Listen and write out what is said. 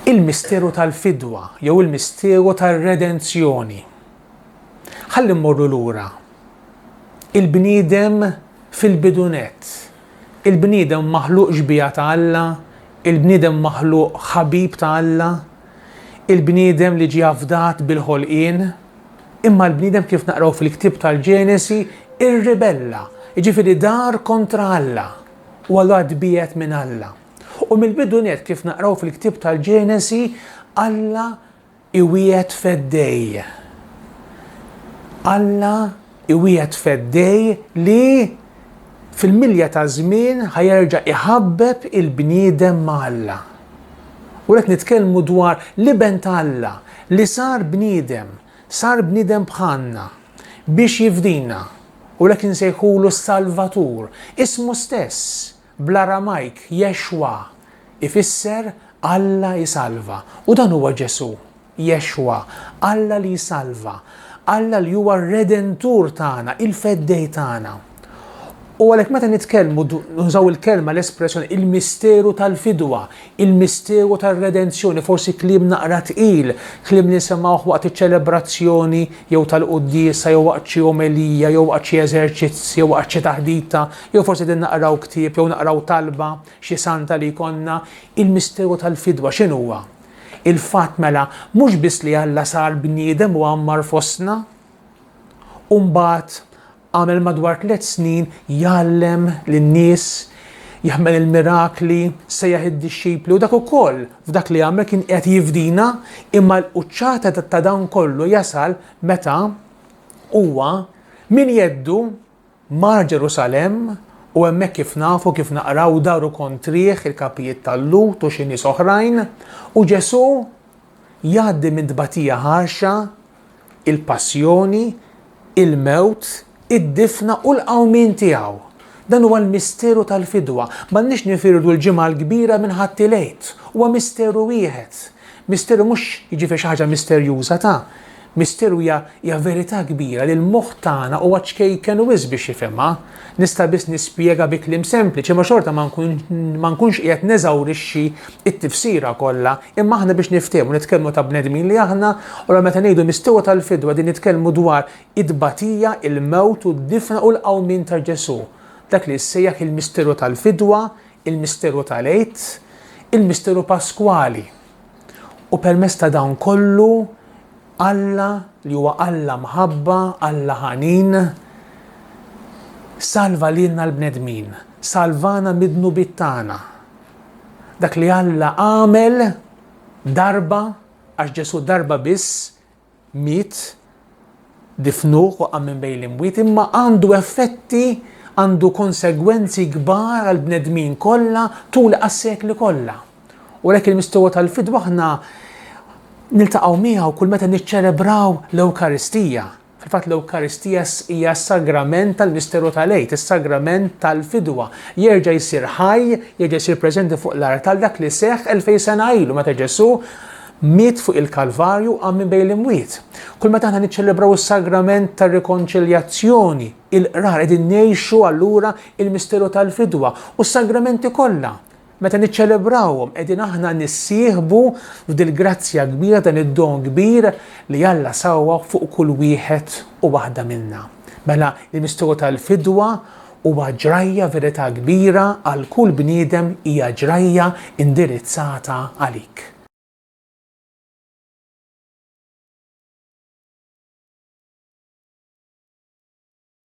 il-misteru tal-fidwa jew il-misteru tar-redenzjoni. Ħalli mmorru lura. Il-bniedem fil-bidunet. Il-bniedem maħluq ġbija ta' Alla, il-bniedem maħluq ħabib ta' Alla, il-bniedem li ġie avdat bil-ħolqien, imma l-bniedem kif naqraw fil-ktieb tal-Ġenesi irribella, jiġifieri dar kontra Alla u Alla dbiet minn Alla. U mill-bidunet kif naqraw fil-ktieb tal-Ġenesi Alla iwiet fed-dej. Alla iwiet fed-dej li fil-milja ta' żmien ħajerġa' iħabbeb il-bniedem ma' Alla. U qed nitkellmu dwar l-iben ta' Alla li sar bniedem bħalna biex jifdina u lek insejħulu s-Salvatur. Ismu stess bl-Aramajk Jexwa ifisser Alla jisalva. U dan huwa Ġesu, Jexwa, Alla li jisalva, Alla li huwa r-Redentur tagħna, il-feddej tagħna. U għalhekk meta nitkellmu nużaw il-kelma l-espressjoni il-misteru tal-fidwa, il-misteru tal-redenzjoni, forsi kliem naqra tqil, kliem nisimgħuh waqt iċ-ċelebrazzjoni jew tal-quddiesa jew waqt xi omelija jew waqt xi eżerċizzi jew waqt xi taħdita, jew forsi din naqraw ktieb jew naqraw talba xi santa li jkollna, il-misteru tal-fidwa x'inhuwa? Il-fatt mela mhux biss li Alla sar bniedem u għammar fostna, u mbagħad għamel madwar 3 snin jgħallem lin-nies, jagħmel il-mirakli, sejjaħ id-disċipli u dak ukoll f'dak li għamel kien qed jifdina, imma l-quċċata ta' dan kollu jasal meta huwa min jeddu mar Ġerusalem u hemmhekk kif nafu kif naqraw daru kontrih il-kapijiet tal-Lut u xi nies oħrajn u Ġesu jgħaddi minn tbatija ħarxa il-passjoni, il-mewt, id-difna u l-qawmin tiegħu. Dan huwa l-misteru tal-fidwa. M'għandniex nifirdu l-ġimgħa l-kbira minn ħadd ilejt. Huwa misteru wieħed. Misteru mhux jiġifieri xi ħaġa misterjuża ta'. Misteru hija verità kbira li l-moħħ tagħna huwa ċkejken wisq biex jifhimha. Nista' biss nispjega bi kliem sempliċi ma xorta ma nkunx qiegħed neżawrixxi t-tifsira kollha, imma aħna biex niftehmu nitkellmu ta' bnedmin li aħna u meta ngħidu misteru tal-fidwa din nitkellmu dwar id-tbatija, il-mewt u d-difna u l-qawmin ta' Ġesu. Dak li ssejjaħ il-misteru tal-fidwa, il-misteru tal-għid, il-misteru paskwali. U permezz ta' dawn kollu Alla li huwa Alla mħabba, Alla ħanin, salva lilna l-bnedmin, salvana mid-nubiet tagħna. Dak li Alla għamel darba, għax Ġesu darba biss miet, difnuh u qam minn bejn l-imwiet, imma għandu effetti, għandu konsegwenzi kbar għal bnedmin kollha tul għas-sekli kollha. U lek il-misteru tal-fidwa aħna niltaqgħu miegħu kull meta niċċelebraw l-Ewkaristija. Fil-fatt l-Ewkaristija hija s-sagrament tal-misteru tal-għid, is-sagrament tal-fidwa. Jerġa' jsir ħaj, jerġa' jsir preżenti fuq l-art tal dak li seħħ 2000 sena ilu meta Ġesu miet fuq il-Kalvarju għam minn bejn l-imwiet. Kull meta aħna niċċelebraw is-sagrament tar-rikonċiljazzjoni, il-qrar qegħdin ngħixu allura il-misteru tal-fidwa u s-sagramenti kollha. Meta niċċelebrawhom qegħdin aħna nissieħbu f'dil grazzja kbira dan id-don kbir li Alla sawwa fuq kull wieħed u waħda minna. Mela il-misteru tal-fidwa huwa ġrajja verità kbira għal kull bniedem hija ġrajja indirizzata għalik.